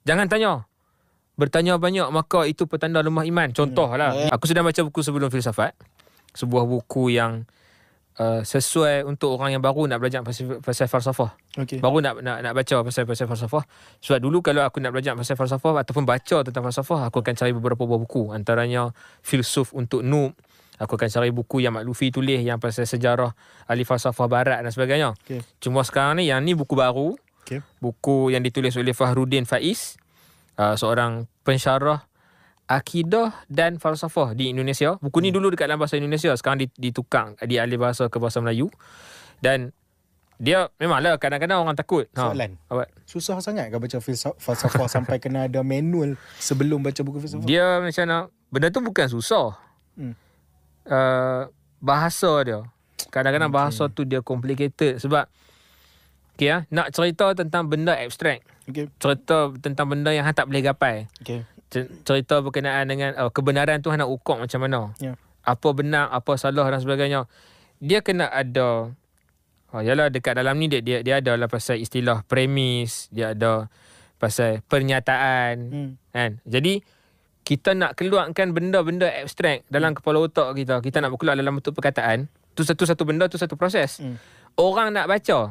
Jangan tanya. Bertanya banyak maka itu petanda lemah iman. Contohlah, aku sedang baca buku Sebelum Filsafat. Sebuah buku yang sesuai untuk orang yang baru nak belajar pasal falsafah. Baru nak baca pasal falsafah. Sebab dulu kalau aku nak belajar pasal falsafah ataupun baca tentang falsafah, aku akan cari beberapa buah buku. Antaranya Filsuf untuk Noob. Aku akan cari buku yang Mak Luffy tulis yang pasal sejarah ahli falsafah barat dan sebagainya. Cuma sekarang ni, yang ni buku baru. Buku yang ditulis oleh Fahruddin Faiz, seorang pensyarah akidah dan falsafah di Indonesia. Buku ni dulu dekat dalam bahasa Indonesia, sekarang ditukar, dialih bahasa ke bahasa Melayu. Dan dia memanglah kadang-kadang orang takut. Soalan. Susah sangat ke baca falsafah sampai kena ada manual sebelum baca buku filsafat? Dia macam mana? Benda tu bukan susah. Bahasa dia. Kadang-kadang bahasa tu dia complicated sebab nak cerita tentang benda abstrak. Cerita tentang benda yang hang tak boleh gapai. Cerita berkenaan dengan kebenaran tu hang nak ukur macam mana. Apa benar, apa salah dan sebagainya. Dia kena ada yalah, dekat dalam ni dia ada lah pasal istilah premis, dia ada pasal pernyataan kan. Jadi kita nak keluarkan benda-benda abstrak dalam kepala otak kita. Kita nak keluar dalam bentuk perkataan. Tu satu benda, tu satu proses. Orang nak baca,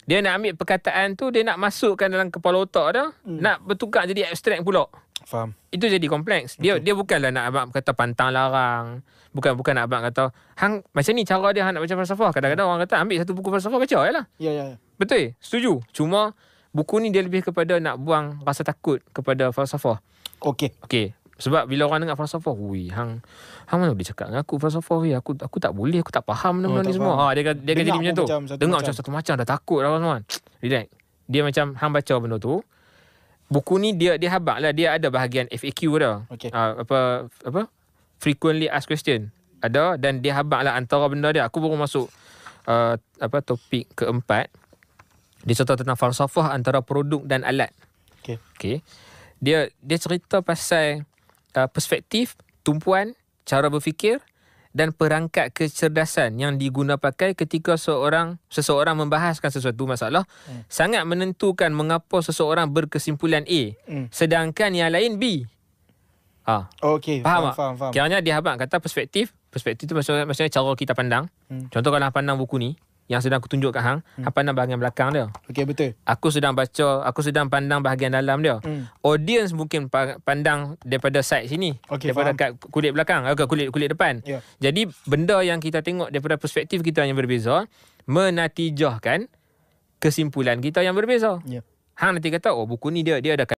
dia nak ambil perkataan tu, dia nak masukkan dalam kepala otak dia, nak bertukar jadi abstrak pula. Faham. Itu jadi kompleks. Dia bukanlah nak abang kata pantang larang. Bukan nak abang kata hang macam ni cara dia hang nak baca falsafah. Kadang-kadang orang kata ambil satu buku falsafah baca jelah. Ya. Betul? Setuju. Cuma buku ni dia lebih kepada nak buang rasa takut kepada falsafah. Okey. Sebab bila orang dengar falsafah, hang mana boleh cakap dengan aku falsafah, aku tak boleh, aku tak faham benda-benda ni semua. Dia jadi macam tu. Dengar macam satu macam dah takut dah semua. Relax. Dia macam hang baca benda tu. Buku ni dia habaq lah, dia ada bahagian FAQ dah. Apa frequently asked question ada, dan dia habaq lah antara benda dia. Aku baru masuk topik keempat. Dia cerita tentang falsafah antara produk dan alat. Dia cerita pasal perspektif, tumpuan, cara berfikir dan perangkat kecerdasan yang diguna pakai ketika seseorang membahaskan sesuatu masalah sangat menentukan mengapa seseorang berkesimpulan A sedangkan yang lain B. Faham. Kiranya dia habaq kata perspektif tu maksudnya cara kita pandang. Contoh kalau pandang buku ni yang sedang aku tunjuk kat hang pandang bahagian belakang dia. Betul. Aku sedang baca, aku sedang pandang bahagian dalam dia. Audience mungkin pandang daripada side sini, daripada kat kulit belakang, kulit depan. Jadi benda yang kita tengok daripada perspektif kita yang berbeza menatijahkan kesimpulan kita yang berbeza. Hang nanti kata buku ni dia ada